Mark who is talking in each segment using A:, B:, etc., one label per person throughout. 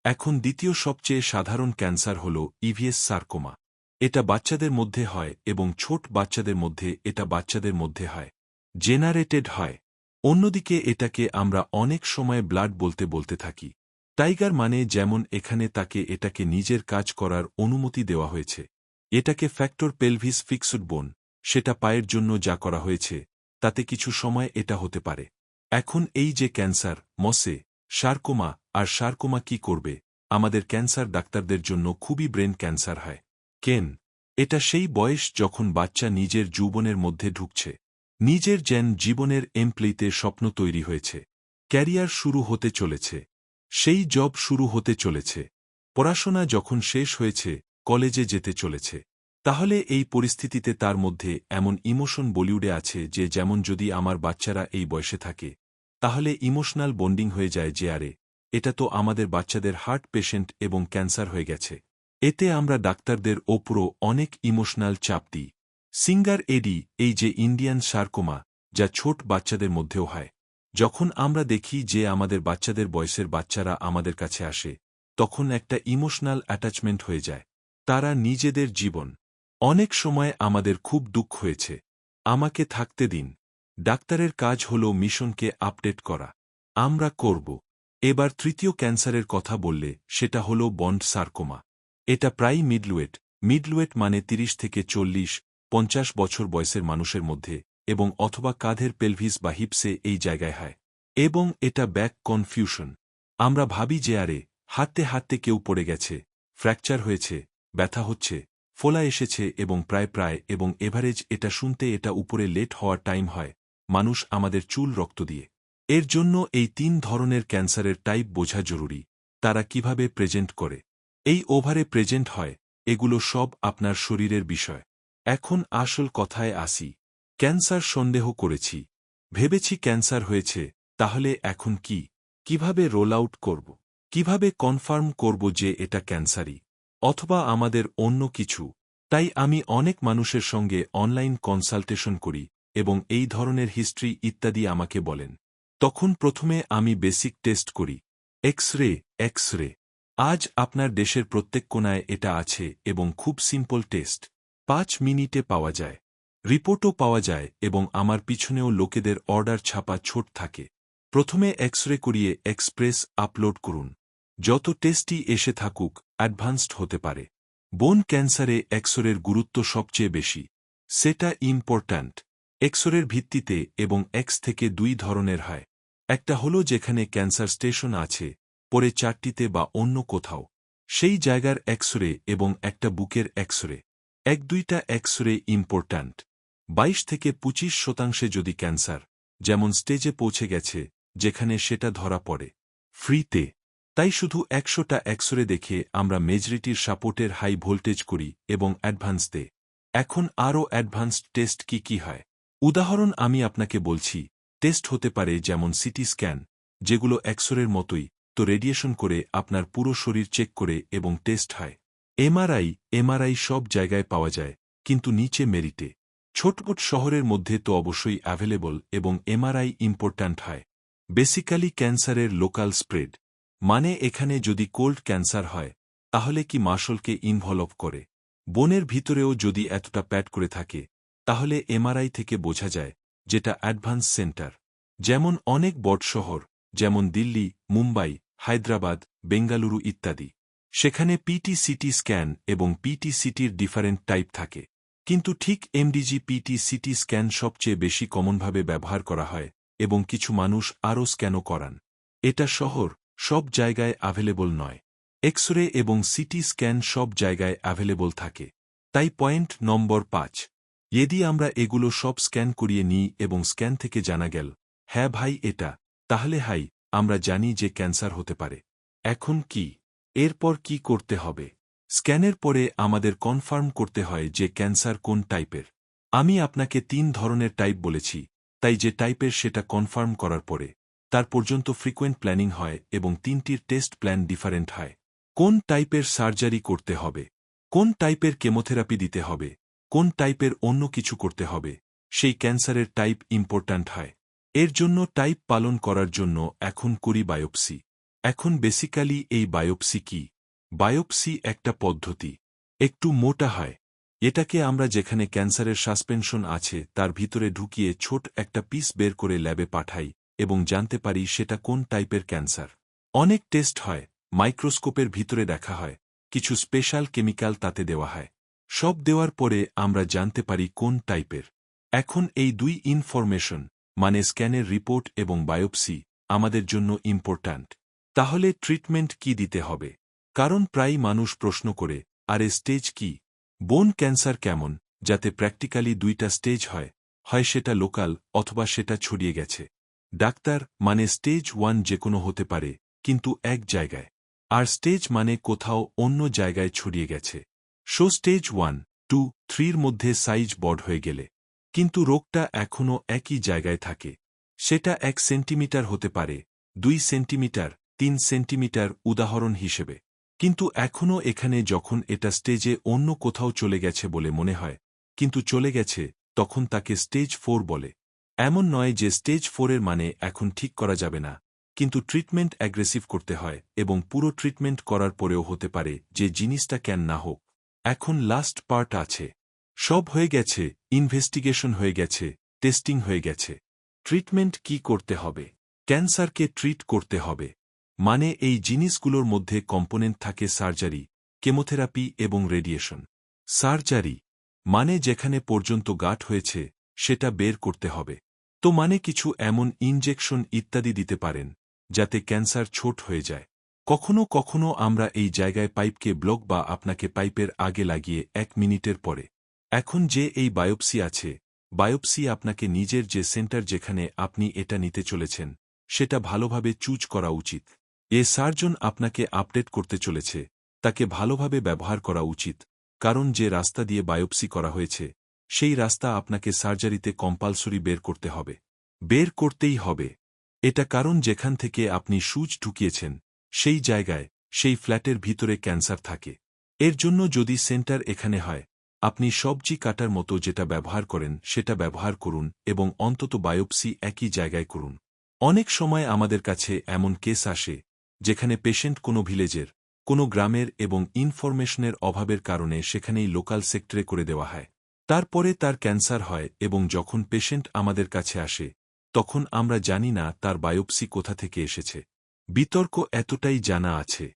A: এখন দ্বিতীয় সবচেয়ে সাধারণ ক্যান্সার হল ইভিএস সার্কোমা। এটা বাচ্চাদের মধ্যে হয় এবং ছোট বাচ্চাদের মধ্যে এটা বাচ্চাদের মধ্যে হয়। জেনারেটেড হয়। অন্যদিকে এটাকে আমরা অনেক সময় ব্লাড বলতে থাকি। টাইগার মানে যেমন এখানে তাকে এটাকে নিজের কাজ করার অনুমতি দেওয়া হয়েছে। এটাকে ফ্যাক্টর পেলভিস ফিক্সড বোন, সেটা পায়ের জন্য যা করা হয়েছে, তাতে কিছু সময় এটা হতে পারে। এখন এই যে ক্যান্সার, মসে, সার্কোমা, আর সার্কোমা কি করবে, আমাদের ক্যান্সার ডাক্তারদের জন্য খুবই ব্রেন ক্যান্সার হয়। কেন? এটা সেই বয়স যখন বাচ্চা নিজের যৌবনের মধ্যে ঢুকছে। নিজের জীবনের এমপ্লেতে স্বপ্ন তৈরি হয়েছে। ক্যারিয়ার শুরু হতে চলেছে। সেই জব শুরু হতে চলেছে। পড়াশোনা যখন শেষ হয়েছে, কলেজে যেতে চলেছে। তাহলে এই পরিস্থিতিতে তার মধ্যে এমন ইমোশন বলিউডে আছে যে যেমন যদি আমার বাচ্চারা এই বয়সে থাকে, তাহলে ইমোশনাল বন্ডিং হয়ে যায় যে আরে, এটা তো আমাদের বাচ্চাদের হার্ট পেশেন্ট এবং ক্যান্সার হয়ে গেছে। এতে আমরা ডাক্তারদের ওপরও অনেক ইমোশনাল চাপ দিই। সিঙ্গার এডি, এই যে ইন্ডিয়ান সার্কোমা, যা ছোট বাচ্চাদের মধ্যেও হয়। যখন আমরা দেখি যে আমাদের বাচ্চাদের বয়সের বাচ্চারা আমাদের কাছে আসে, তখন একটা ইমোশনাল অ্যাটাচমেন্ট হয়ে যায়। তারা নিজেদের জীবন। অনেক সময় আমাদের খুব দুঃখ হয়েছে। আমাকে থাকতে দিন। ডাক্তারের কাজ হল মিশনকে আপডেট করা। আমরা করব। এবার তৃতীয় ক্যান্সারের কথা বললে সেটা হল বন্ড সার্কোমা। এটা প্রায় মিডলওয়েট মানে 30 থেকে 40-50 বছর বয়সের মানুষের মধ্যে, এবং অথবা কাঁধের পেলভিস বা হিপসে এই জায়গায় হয়। এবং এটা ব্যাক কনফিউশন। আমরা ভাবি যে আরে, হাঁটতে কেউ পড়ে গেছে, ফ্র্যাকচার হয়েছে, ব্যথা হচ্ছে, ফোলা এসেছে এবং প্রায় এবং এভারেজ এটা শুনতে এটা উপরে লেট হওয়ার টাইম হয়, মানুষ আমাদের চুল রক্ত দিয়ে। এর জন্য এই 3 ধরনের ক্যান্সারের টাইপ বোঝা জরুরি। তারা কিভাবে প্রেজেন্ট করে, এই ওভারে প্রেজেন্ট হয়, এগুলো সব আপনার শরীরের বিষয়। এখন আসল কথায় আসি। ক্যান্সার সন্দেহ করেছি। ভেবেছি ক্যান্সার হয়েছে, তাহলে এখন কি? কিভাবে রোল আউট করব? কিভাবে কনফার্ম করব যে এটা ক্যান্সারই? অথবা আমাদের অন্য কিছু? তাই আমি অনেক মানুষের সঙ্গে অনলাইন কনসালটেশন করি এবং এই ধরনের হিস্ট্রি ইত্যাদি আমাকে বলেন। তখন প্রথমে আমি বেসিক টেস্ট করি। X ray. আজ আপনার দেশের প্রত্যেক কোণায় এটা আছে এবং খুব সিম্পল টেস্ট। 5 মিনিটে পাওয়া যায়। রিপোর্টও পাওয়া যায় এবং আমার পিছনেও লোকেদের অর্ডার ছাপা ছোট থাকে। প্রথমে এক্স-রে করিয়ে এক্সপ্রেস আপলোড করুন। যত টেস্টই এসে থাকুক, অ্যাডভান্সড হতে পারে। বোন ক্যান্সারে এক্স-রের গুরুত্ব সবচেয়ে বেশি। সেটা ইম্পর্ট্যান্ট। এক্স-রের ভিত্তিতে এবং এক্স থেকে 2 ধরনের হয়। একটা হলো যেখানে ক্যান্সার স্টেশন আছে, পরে 4টিতে বা অন্য কোথাও, সেই জায়গার এক্স-রে, এবং একটা বুকের এক্স-রে। 1-2টা X-ray important. 22 থেকে 25% যদি ক্যান্সার, যেমন স্টেজে পৌঁছে গেছে, যেখানে সেটা ধরা পড়ে। ফ্রিতে। তাই শুধু 100টা এক্স-রে দেখে আমরা মেজরিটির সাপোর্টের হাই ভোল্টেজ করি এবং অ্যাডভান্স দে। এখন আরও অ্যাডভান্সড টেস্ট কি হয়? উদাহরণ আমি আপনাকে বলছি। টেস্ট হতে পারে যেমন সিটি স্ক্যান, যেগুলো এক্স-রের মতোই, তো রেডিয়েশন করে আপনার পুরো শরীর চেক করে এবং টেস্ট হয়। এমআরআই সব জায়গায় পাওয়া যায়, কিন্তু নিচে মেরিটে। ছোটমোট শহরের মধ্যে তো অবশ্যই অ্যাভেলেবল এবং এমআরআই ইম্পর্ট্যান্ট হয়। বেসিক্যালি ক্যান্সারের লোকাল স্প্রেড। মানে এখানে যদি কোল্ড ক্যান্সার হয়, তাহলে কি মাসলকে ইনভলভ করে? বোনের ভিতরেও যদি এতটা প্যাড করে থাকে, তাহলে এমআরআই থেকে বোঝা যায়, যেটা অ্যাডভান্স সেন্টার। যেমন অনেক বড় শহর, যেমন দিল্লি, মুম্বাই, হায়দ্রাবাদ, বেঙ্গালুরু ইত্যাদি। সেখানে পিটি-সিটি স্ক্যান এবং পিটি-সিটির ডিফারেন্ট টাইপ থাকে। কিন্তু ঠিক এমডিজি পিটি-সিটি স্ক্যান সবচেয়ে বেশি কমনভাবে ব্যবহার করা হয় এবং কিছু মানুষ আরও স্ক্যানও করান। এটা শহর, সব জায়গায় অ্যাভেলেবল নয়। এক্স-রে এবং সিটি স্ক্যান সব জায়গায় অ্যাভেলেবল থাকে। তাই পয়েন্ট নম্বর 5। যদি আমরা এগুলো সব স্ক্যান করিয়ে নিই এবং স্ক্যান থেকে জানা গেল, হ্যাঁ ভাই এটা, তাহলে হাই, আমরা জানি যে ক্যান্সার হতে পারে। এখন কি? এরপর কি করতে হবে? স্ক্যানের পরে আমাদের কনফার্ম করতে হয় যে ক্যান্সার কোন টাইপের। আমি আপনাকে 3 ধরনের টাইপ বলেছি, তাই যে টাইপের সেটা কনফার্ম করার পরে, তার পর্যন্ত ফ্রিকোয়েন্ট প্ল্যানিং হয় এবং 3টির টেস্ট প্ল্যান ডিফারেন্ট হয়। কোন টাইপের সার্জারি করতে হবে, কোন টাইপের কেমোথেরাপি দিতে হবে, কোন টাইপের অন্য কিছু করতে হবে, সেই ক্যান্সারের টাইপ ইম্পর্ট্যান্ট হয়। এর জন্য টাইপ পালন করার জন্য এখন করি বায়োপসি। এখন বেসিক্যালি এই বায়োপসি কি? বায়োপসি একটা পদ্ধতি। একটু মোটা হয়। এটাকে আমরা যেখানে ক্যান্সারের সাসপেনশন আছে তার ভিতরে ঢুকিয়ে ছোট একটা পিস বের করে ল্যাবে পাঠাই এবং জানতে পারি সেটা কোন টাইপের ক্যান্সার। অনেক টেস্ট হয়, মাইক্রোস্কোপের ভিতরে দেখা হয়, কিছু স্পেশাল কেমিক্যাল তাতে দেওয়া হয়। সব দেওয়ার পরে আমরা জানতে পারি কোন টাইপের। এখন এই দুই ইনফরমেশন মানে স্ক্যানের রিপোর্ট এবং বায়োপসি আমাদের জন্য ইম্পর্ট্যান্ট। তাহলে ট্রিটমেন্ট কি দিতে হবে? কারণ প্রায় মানুষ প্রশ্ন করে, আরে স্টেজ কি? বোন ক্যান্সার কেমন, যাতে প্র্যাকটিক্যালি দুইটা স্টেজ হয়, হয় সেটা লোকাল অথবা সেটা ছড়িয়ে গেছে। ডাক্তার মানে স্টেজ 1 যেকোনো হতে পারে, কিন্তু এক জায়গায়। আর স্টেজ মানে কোথাও অন্য জায়গায় ছড়িয়ে গেছে। স্টেজ 1, 2, 3 মধ্যে সাইজ বড় হয়ে গেলে কিন্তু রোগটা এখনও একই জায়গায় থাকে। সেটা 1 সেন্টিমিটার হতে পারে, 2 সেন্টিমিটার, 3 সেন্টিমিটার উদাহরণ হিসেবে। কিন্তু এখনও এখানে যখন এটা স্টেজে অন্য কোথাও চলে গেছে বলে মনে হয়, কিন্তু চলে গেছে, তখন তাকে স্টেজ 4 বলে। এমন নয় যে স্টেজ 4 এর মানে এখন ঠিক করা যাবে না, কিন্তু ট্রিটমেন্ট অ্যাগ্রেসিভ করতে হয় এবং পুরো ট্রিটমেন্ট করার পরেও হতে পারে যে জিনিসটা কেন না হোক। এখন লাস্ট পার্ট আছে। সব হয়ে গেছে, ইনভেস্টিগেশন হয়ে গেছে, টেস্টিং হয়ে গেছে। ট্রিটমেন্ট কি করতে হবে? ক্যান্সারকে ট্রিট করতে হবে। মানে এই জিনিসগুলোর মধ্যে কম্পোনেন্ট থাকে সার্জারি, কেমোথেরাপি এবং রেডিয়েশন। সার্জারি মানে যেখানে পর্যন্ত গাঁট হয়েছে সেটা বের করতে হবে। তো মানে কিছু এমন ইনজেকশন ইত্যাদি দিতে পারেন যাতে ক্যান্সার ছোট হয়ে যায়। কখনো কখনো আমরা এই জায়গায় পাইপকে ব্লক বা আপনাকে পাইপের আগে লাগিয়ে 1 মিনিটের পরে। এখন যে এই বায়োপসি আছে, বায়োপসি আপনাকে নিজের যে সেন্টার যেখানে আপনি এটা নিতে চলেছেন সেটা ভালোভাবে চুজ করা উচিত। সার্জন আপনাকে আপডেট করতে চলেছে, তাকে ভালোভাবে ব্যবহার করা উচিত, কারণ যে রাস্তা দিয়ে বায়োপসি করা হয়েছে সেই রাস্তা আপনাকে সার্জারিতে কম্পালসরি বের করতে হবে। বের করতেই হবে। এটা কারণ যেখান থেকে আপনি সুচ ঢুকিয়েছেন সেই জায়গায়, সেই ফ্ল্যাটের ভিতরে ক্যান্সার থাকে। এর জন্য যদি সেন্টার এখানে হয়, আপনি সবজি কাটার মতো যেটা ব্যবহার করেন সেটা ব্যবহার করুন এবং অন্তত বায়োপসি একই জায়গায় করুন। অনেক সময় আমাদের কাছে এমন কেস আসে যেখানে পেশেন্ট কোনো ভিলেজের, কোনো গ্রামের এবং ইনফরমেশনের অভাবের কারণে সেখানেই লোকাল সেক্টরে করে দেওয়া হয়। তারপরে তার ক্যান্সার হয় এবং যখন পেশেন্ট আমাদের কাছে আসে তখন আমরা জানি না তার বায়োপসি কোথা থেকে এসেছে। বিতর্ক এতটাই জানা আছে।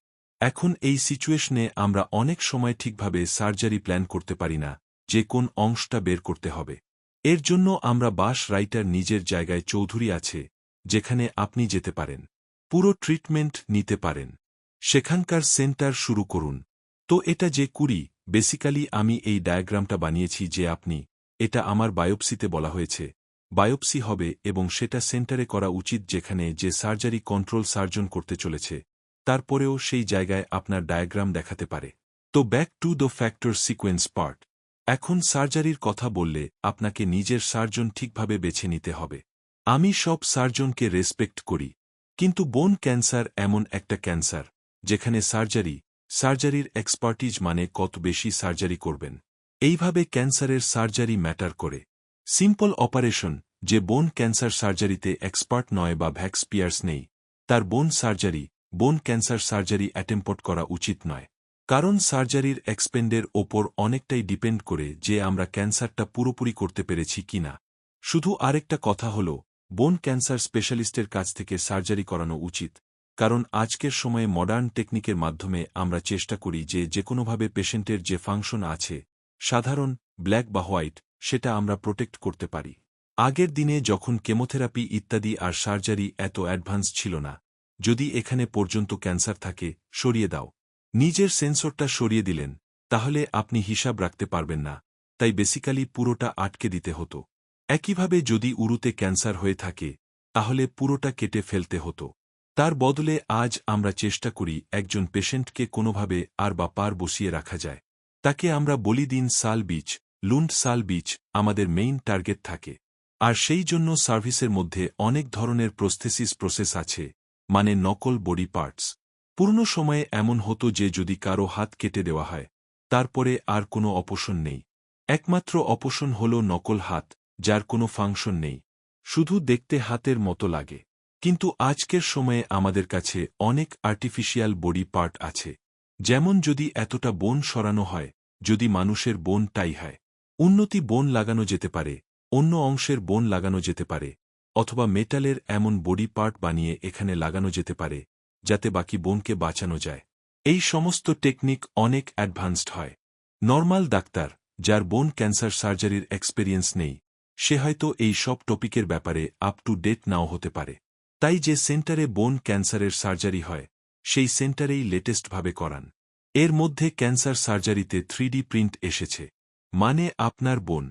A: এখন এই সিচুয়েশনে আমরা অনেক সময় ঠিকভাবে সার্জারি প্ল্যান করতে পারি না যে কোন অংশটা বের করতে হবে। এর জন্য আমরা বাস রাইটার নিজের জায়গায় চৌধুরী আছে যেখানে আপনি যেতে পারেন, পুরো ট্রিটমেন্ট নিতে পারেন। সেখানকার সেন্টার শুরু করুন। তো এটা যে কুড়ি, বেসিক্যালি আমি এই ডায়াগ্রামটা বানিয়েছি যে আপনি, এটা আমার বায়োপসিতে বলা হয়েছে, বায়োপসি হবে এবং সেটা সেন্টারে করা উচিত যেখানে যে সার্জারি কন্ট্রোল সার্জন করতে চলেছে, তারপরেও সেই জায়গায় আপনার ডায়াগ্রাম দেখাতে পারে। তো back to the factor sequence part. এখন সার্জারির কথা বললে আপনাকে নিজের সার্জন ঠিকভাবে বেছে নিতে হবে। আমি সব সার্জনকে রেসপেক্ট করি, কিন্তু বোন ক্যান্সার এমন একটা ক্যান্সার যেখানে সার্জারির এক্সপার্টিজ মানে কত বেশি সার্জারি করবেন। এইভাবে ক্যান্সারের সার্জারি ম্যাটার করে। সিম্পল অপারেশন, যে বোন ক্যান্সার সার্জারিতে এক্সপার্ট নয় বা ভ্যাক্স পিয়ার্স নেই, তার বোন ক্যান্সার সার্জারি অ্যাটেম্পট করা উচিত নয়। কারণ সার্জারির এক্সপেন্ডের ওপর অনেকটাই ডিপেন্ড করে যে আমরা ক্যান্সারটা পুরোপুরি করতে পেরেছি কিনা। শুধু আরেকটা কথা হল, বোন ক্যান্সার স্পেশালিস্টের কাছ থেকে সার্জারি করানো উচিত, কারণ আজকের সময়ে মডার্ন টেকনিকের মাধ্যমে আমরা চেষ্টা করি যে যেকোনোভাবে পেশেন্টের যে ফাংশন আছে, সাধারণ, ব্ল্যাক বা হোয়াইট, সেটা আমরা প্রোটেক্ট করতে পারি। আগের দিনে যখন কেমোথেরাপি ইত্যাদি আর সার্জারি এত অ্যাডভান্স ছিল না, যদি এখানে পর্যন্ত ক্যান্সার থাকে, সরিয়ে দাও। নিজের সেন্সরটা সরিয়ে দিলেন, তাহলে আপনি হিসাব রাখতে পারবেন না, তাই বেসিক্যালি পুরোটা আটকে দিতে হতো। একইভাবে যদি উরুতে ক্যান্সার হয়ে থাকে, তাহলে পুরোটা কেটে ফেলতে হতো। তার বদলে আজ আমরা চেষ্টা করি একজন পেশেন্টকে কোনোভাবে আর বা পার বসিয়ে রাখা যায়। তাকে আমরা বলি দিন সাল বিচ, লুন্ড সাল বিচ আমাদের মেইন টার্গেট থাকে। আর সেই জন্য সার্ভিসের মধ্যে অনেক ধরনের প্রসেস আছে, মানে নকল বডি পার্টস। পুরনো সময়ে এমন হতো যে যদি কারো হাত কেটে দেওয়া হয়, তারপরে আর কোনো অপশন নেই। একমাত্র অপশন হল নকল হাত, যার কোনো ফাংশন নেই, শুধু দেখতে হাতের মতো লাগে। কিন্তু আজকের সময়ে আমাদের কাছে অনেক আর্টিফিশিয়াল বডি পার্ট আছে। যেমন যদি এতটা বোন সরানো হয়, যদি মানুষের বোন টাই হয়, উন্নতি বোন লাগানো যেতে পারে, অন্য অংশের বোন লাগানো যেতে পারে, অথবা মেটালের এমন বডি পার্ট বানিয়ে এখানে লাগানো যেতে পারে যাতে বাকি বোনকে বাঁচানো যায়। এই সমস্ত টেকনিক অনেক অ্যাডভান্সড হয়। নরমাল ডাক্তার, যার বোন ক্যান্সার সার্জারির এক্সপেরিয়েন্স নেই, সে হয়তো এই সব টপিকের ব্যাপারে আপ টু ডেট নাও হতে পারে। তাই যে সেন্টারে বোন ক্যান্সারের সার্জারি হয়, সেই সেন্টারেই লেটেস্টভাবে করান। এর মধ্যে ক্যান্সার সার্জারিতে 3D প্রিন্ট এসেছে, মানে আপনার বোন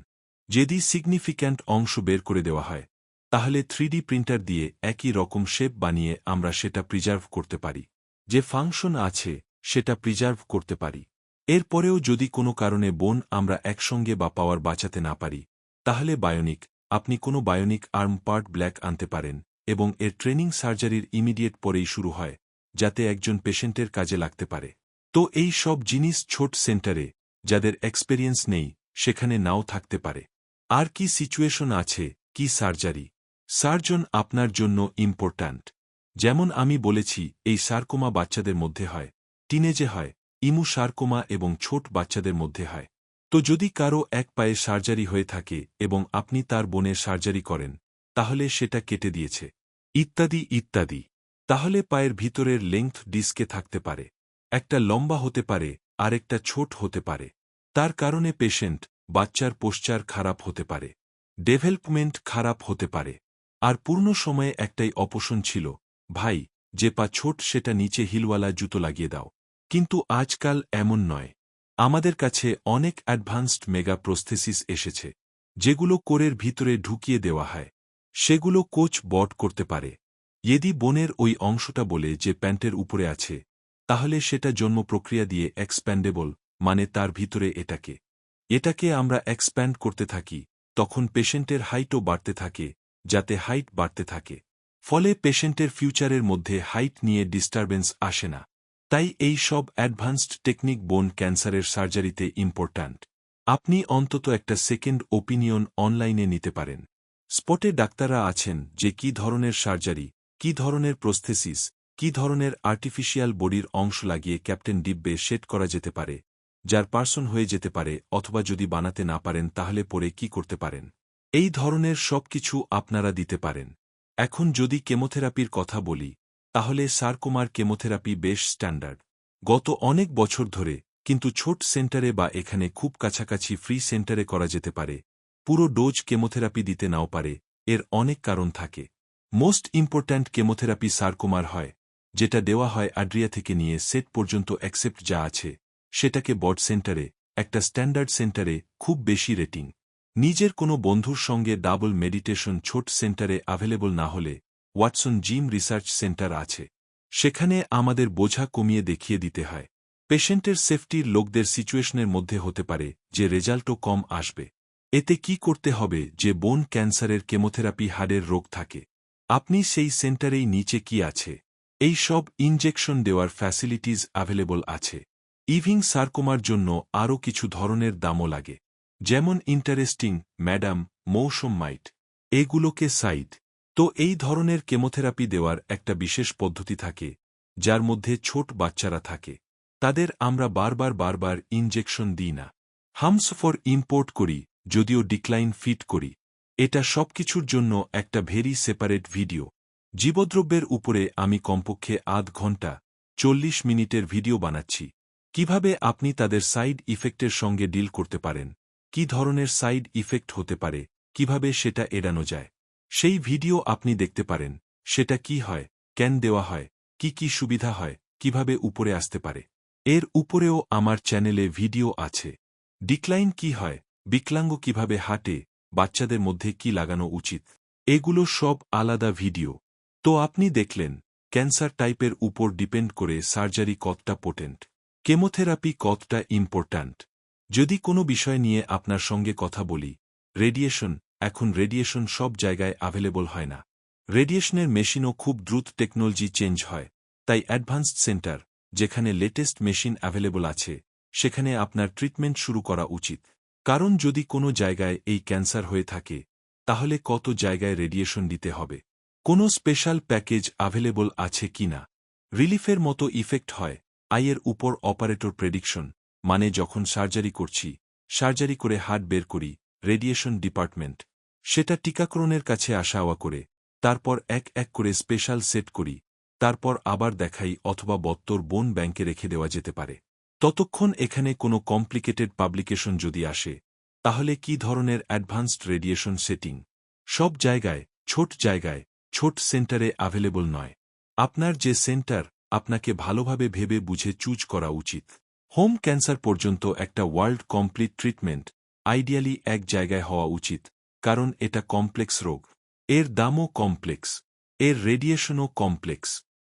A: যদি সিগনিফিক্যান্ট অংশ বের করে দেওয়া হয়, তাহলে 3D প্রিন্টার দিয়ে একই রকম শেপ বানিয়ে আমরা সেটা প্রিজার্ভ করতে পারি। যে ফাংশন আছে সেটা প্রিজার্ভ করতে পারি। এরপরেও যদি কোনো কারণে বোন আমরা একসঙ্গে বা পাওয়ার বাঁচাতে না পারি, তাহলে বায়োনিক, আপনি কোনো বায়োনিক আর্ম পার্ট ব্ল্যাক আনতে পারেন এবং এর ট্রেনিং সার্জারির ইমিডিয়েট পরেই শুরু হয়, যাতে একজন পেশেন্টের কাজে লাগতে পারে। তো এই সব জিনিস ছোট সেন্টারে, যাদের এক্সপেরিয়েন্স নেই, সেখানে নাও থাকতে পারে। আর কি সিচুয়েশন আছে, কি সার্জারি সার্জন আপনার জন্য ইম্পর্ট্যান্ট। যেমন আমি বলেছি, এই সার্কোমা বাচ্চাদের মধ্যে হয়, টিনেজে হয়, ইমু সার্কোমা এবং ছোট বাচ্চাদের মধ্যে হয়। তো যদি কারো এক পায়ে সার্জারি হয়ে থাকে এবং আপনি তার বোনের সার্জারি করেন, তাহলে সেটা কেটে দিয়েছে, ইত্যাদি ইত্যাদি। তাহলে পায়ের ভিতরের লেংথ ডিস্কে থাকতে পারে, একটা লম্বা হতে পারে, আরেকটা ছোট হতে পারে। তার কারণে পেশেন্ট, বাচ্চার পোশ্চার খারাপ হতে পারে, ডেভেলপমেন্ট খারাপ হতে পারে। আর পূর্ণ সময়ে একটাই অপশন ছিল, ভাই, যে পা ছোট সেটা নিচে হিলওয়ালা জুতো লাগিয়ে দাও। কিন্তু আজকাল এমন নয়। আমাদের কাছে অনেক অ্যাডভান্সড মেগা প্রস্থেসিস এসেছে, যেগুলো কোরের ভিতরে ঢুকিয়ে দেওয়া হয়। সেগুলো কোচ বট করতে পারে। যদি বোনের ওই অংশটা বলে যে প্যান্টের উপরে আছে, তাহলে সেটা জন্ম প্রক্রিয়া দিয়ে এক্সপ্যান্ডেবল, মানে তার ভিতরে এটাকে আমরা এক্সপ্যান্ড করতে থাকি, তখন পেশেন্টের হাইটও বাড়তে থাকে, যাতে হাইট বাড়তে থাকে। ফলে পেশেন্টের ফিউচারের মধ্যে হাইট নিয়ে ডিস্টারবেন্স আসে না। তাই এই সব অ্যাডভান্সড টেকনিক বোন ক্যান্সারের সার্জারিতে ইম্পর্ট্যান্ট। আপনি অন্তত একটা সেকেন্ড ওপিনিয়ন অনলাইনে নিতে পারেন। স্পটে ডাক্তাররা আছেন যে কী ধরনের সার্জারি, কী ধরনের প্রস্থেসিস, কী ধরনের আর্টিফিশিয়াল বডির অংশ লাগিয়ে ক্যাপ্টেন ডিব্বে সেট করা যেতে পারে, যার পার্সন হয়ে যেতে পারে, অথবা যদি বানাতে না পারেন তাহলে পরে কি করতে পারেন। এই ধরনের সব কিছু আপনারা দিতে পারেন। এখন যদি কেমোথেরাপির কথা বলি, তাহলে সার্কোমার কেমোথেরাপি বেশ স্ট্যান্ডার্ড। গত অনেক বছর ধরে, কিন্তু ছোট সেন্টারে বা এখানে খুব কাছাকাছি ফ্রি সেন্টারে করা যেতে পারে। পুরো ডোজ কেমোথেরাপি দিতে নাও পারে, এর অনেক কারণ থাকে। মোস্ট ইম্পর্ট্যান্ট কেমোথেরাপি সার্কোমার হয়, যেটা দেওয়া হয় আড্রিয়া থেকে নিয়ে সেট পর্যন্ত অ্যাকসেপ্ট যা আছে, সেটাকে বড সেন্টারে, একটা স্ট্যান্ডার্ড সেন্টারে, খুব বেশি রেটিং। নিজের কোনো বন্ধুর সঙ্গে ডাবল মেডিটেশন ছোট সেন্টারে অ্যাভেলেবল না হলে ওয়াটসন জিম রিসার্চ সেন্টার আছে। সেখানে আমাদের বোঝা কমিয়ে দেখিয়ে দিতে হয়। পেশেন্টের সেফটির লোকদের সিচুয়েশনের মধ্যে হতে পারে যে রেজাল্টও কম আসবে। এতে কি করতে হবে যে বোন ক্যান্সারের কেমোথেরাপি হাড়ের রোগ থাকে, আপনি সেই সেন্টারেই নিচে কি আছে, এই সব ইনজেকশন দেওয়ার ফ্যাসিলিটিজ অ্যাভেলেবল আছে। ইভিং সার্কোমার জন্য আরও কিছু ধরনের দামও লাগে, যেমন ইন্টারেস্টিং, ম্যাডাম, মৌসুম মাইট, এগুলোকে সাইড। তো এই ধরনের কেমোথেরাপি দেওয়ার একটা বিশেষ পদ্ধতি থাকে, যার মধ্যে ছোট বাচ্চারা থাকে। তাদের আমরা বারবার ইনজেকশন দিই না, হামসফর ইম্পোর্ট করি, যদিও ডিক্লাইন ফিট করি। এটা সবকিছুর জন্য একটা ভেরি সেপারেট ভিডিও। জীবদ্রব্যের উপরে আমি কমপক্ষে আধ ঘন্টা 40 মিনিটের ভিডিও বানাচ্ছি। কিভাবে আপনি তাদের সাইড ইফেক্টের সঙ্গে ডিল করতে পারেন, কি ধরনের সাইড ইফেক্ট হতে পারে, কিভাবে সেটা এড়ানো যায়, সেই ভিডিও আপনি দেখতে পারেন। সেটা কি হয়, কেন দেওয়া হয়, কি সুবিধা হয়, কিভাবে উপরে আসতে পারে। এর উপরেও আমার চ্যানেলে ভিডিও আছে। ডিক্লাইন কি হয়, বিকলাঙ্গ কিভাবে হাঁটে, বাচ্চাদের মধ্যে কি লাগানো উচিত, এগুলো সব আলাদা ভিডিও। তো আপনি দেখলেন, ক্যান্সার টাইপের উপর ডিপেন্ড করে সার্জারি কতটা পোটেন্ট, কেমোথেরাপি কতটা ইম্পর্ট্যান্ট। যদি কোনো বিষয় নিয়ে আপনার সঙ্গে কথা বলি, রেডিয়েশন, এখন রেডিয়েশন সব জায়গায় অ্যাভেলেবল হয় না। রেডিয়েশনের মেশিনও খুব দ্রুত টেকনোলজি চেঞ্জ হয়। তাই অ্যাডভান্সড সেন্টার, যেখানে লেটেস্ট মেশিন অ্যাভেলেবল আছে, সেখানে আপনার ট্রিটমেন্ট শুরু করা উচিত। কারণ যদি কোনো জায়গায় এই ক্যান্সার হয়ে থাকে, তাহলে কত জায়গায় রেডিয়েশন দিতে হবে। কোনো স্পেশাল প্যাকেজ অ্যাভেলেবল আছে কি না। রিলিফের মতো ইফেক্ট হয় আইয়ের উপর অপারেটর প্রেডিকশন, মানে যখন সার্জারি করছি, সার্জারি করে হার্ট বের করি, রেডিয়েশন ডিপার্টমেন্ট সেটা টিকাকরণের কাছে আসাওয়া করে, তারপর এক এক করে স্পেশাল সেট করি, তারপর আবার দেখাই অথবা বত্তর বোন ব্যাংকে রেখে দেওয়া যেতে পারে। ততক্ষণ এখানে কোনো কমপ্লিকেটেড পাবলিকেশন যদি আসে, তাহলে কি ধরনের অ্যাডভান্সড রেডিয়েশন সেটিং সব জায়গায়, ছোট সেন্টারে অ্যাভেলেবল নয়। আপনার যে সেন্টার, আপনাকে ভালোভাবে ভেবে বুঝে চুজ করা উচিত। হোম ক্যান্সার পর্যন্ত একটা ওয়ার্ল্ড কমপ্লিট ট্রিটমেন্ট আইডিয়ালি এক জায়গায় হওয়া উচিত, কারণ এটা কমপ্লেক্স রোগ, এর দামও কমপ্লেক্স, এর রেডিয়েশনও কমপ্লেক্স।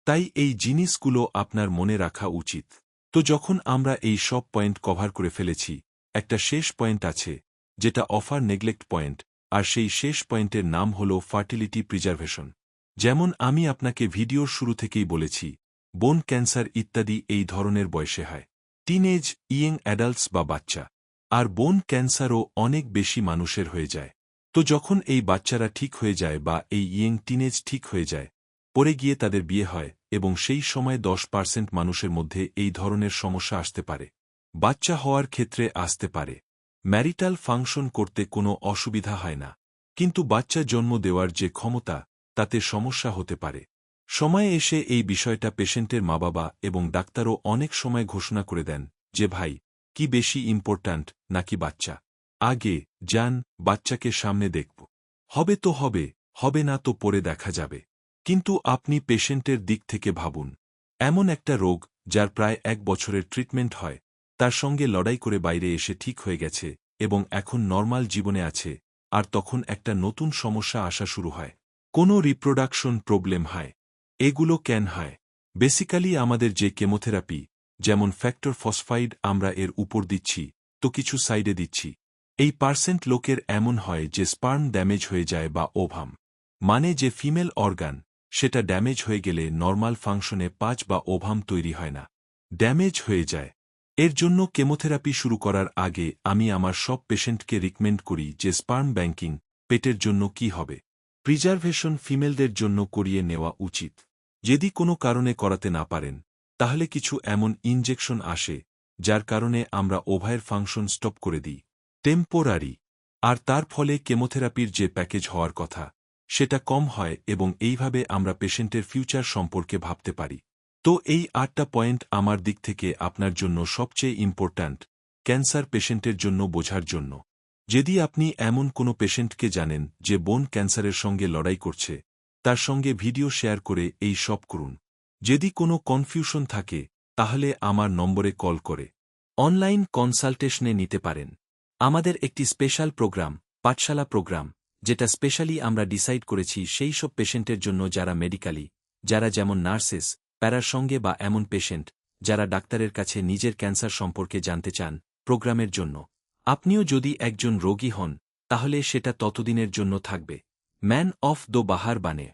A: তাই এই জিনিসগুলো আপনার মনে রাখা উচিত। তো যখন আমরা এই সব পয়েন্ট কভার করে ফেলেছি, একটা শেষ পয়েন্ট আছে, যেটা অফার নেগলেক্ট পয়েন্ট, আর সেই শেষ পয়েন্টের নাম হল ফার্টিলিটি প্রিজার্ভেশন। যেমন আমি আপনাকে ভিডিওর শুরু থেকেই বলেছি, বোন ক্যান্সার ইত্যাদি এই ধরনের বয়সে হয়, টিনএজ, ইয়ং অ্যাডাল্টস বা বাচ্চা। আর বোন ক্যান্সারও অনেক বেশি মানুষের হয়ে যায়। তো যখন এই বাচ্চারা ঠিক হয়ে যায় বা এই ইয়ং টিনেজ ঠিক হয়ে যায়, পরে গিয়ে তাদের বিয়ে হয়, এবং সেই সময় 10% মানুষের মধ্যে এই ধরনের সমস্যা আসতে পারে। বাচ্চা হওয়ার ক্ষেত্রে আসতে পারে, ম্যারিটাল ফাংশন করতে কোনো অসুবিধা হয় না, কিন্তু বাচ্চা জন্ম দেওয়ার যে ক্ষমতা, তাতে সমস্যা হতে পারে। সময়ে এসে এই বিষয়টা পেশেন্টের মা বাবা এবং ডাক্তারও অনেক সময় ঘোষণা করে দেন যে ভাই, কি বেশি ইম্পর্ট্যান্ট নাকি বাচ্চা? আগে যান, বাচ্চাকে সামনে দেখব, হবে তো হবে, হবে না তো পরে দেখা যাবে। কিন্তু আপনি পেশেন্টের দিক থেকে ভাবুন, এমন একটা রোগ যার প্রায় 1 বছরের ট্রিটমেন্ট হয়, তার সঙ্গে লড়াই করে বাইরে এসে ঠিক হয়ে গেছে এবং এখন নরমাল জীবনে আছে, আর তখন একটা নতুন সমস্যা আসা শুরু হয়, কোনো রিপ্রোডাকশন প্রবলেম হয়। এগুলো কেন হয়? বেসিক্যালি আমাদের যে কেমোথেরাপি, যেমন ফ্যাক্টর ফসফাইড আমরা এর উপর দিচ্ছি, তো কিছু সাইডে দিচ্ছি। এই % লোকের এমন হয় যে স্পার্ম ড্যামেজ হয়ে যায় বা ওভাম, মানে যে ফিমেল অর্গান, সেটা ড্যামেজ হয়ে গেলে নরমাল ফাংশনে 5 বা ওভাম তৈরি হয় না, ড্যামেজ হয়ে যায়। এর জন্য কেমোথেরাপি শুরু করার আগে আমি আমার সব পেশেন্টকে রিকমেন্ড করি যে স্পার্ম ব্যাংকিং পেটের জন্য কি হবে, প্রিজার্ভেশন ফিমেলদের জন্য করিয়ে নেওয়া উচিত। যদি কোনো কারণে করাতে না পারেন, তাহলে কিছু এমন ইনজেকশন আসে, যার কারণে আমরা ওভায়ের ফাংশন স্টপ করে দিই, টেম্পোরারি। আর তার ফলে কেমোথেরাপির যে প্যাকেজ হওয়ার কথা, সেটা কম হয় এবং এইভাবে আমরা পেশেন্টের ফিউচার সম্পর্কে ভাবতে পারি। তো এই 8টা পয়েন্ট আমার দিক থেকে আপনার জন্য সবচেয়ে ইম্পর্ট্যান্ট, ক্যান্সার পেশেন্টের জন্য বোঝার জন্য। যদি আপনি এমন কোনো পেশেন্টকে জানেন যে বোন ক্যান্সারের সঙ্গে লড়াই করছে, তার সঙ্গে ভিডিও শেয়ার করে এই সব করুন। যদি কোনো কনফিউশন থাকে, তাহলে আমার নম্বরে কল করে অনলাইন কনসালটেশনে নিতে পারেন। আমাদের একটি স্পেশাল প্রোগ্রাম, পাঠশালা প্রোগ্রাম, যেটা স্পেশালি আমরা ডিসাইড করেছি সেই সব পেশেন্টের জন্য যারা মেডিক্যালি, যারা যেমন নার্সেস, প্যারার সঙ্গে বা এমন পেশেন্ট, যারা ডাক্তারের কাছে নিজের ক্যান্সার সম্পর্কে জানতে চান, প্রোগ্রামের জন্য। আপনিও যদি একজন রোগী হন, তাহলে সেটা ততদিনের জন্য থাকবে। ম্যান অফ দ্য বাহার বানে।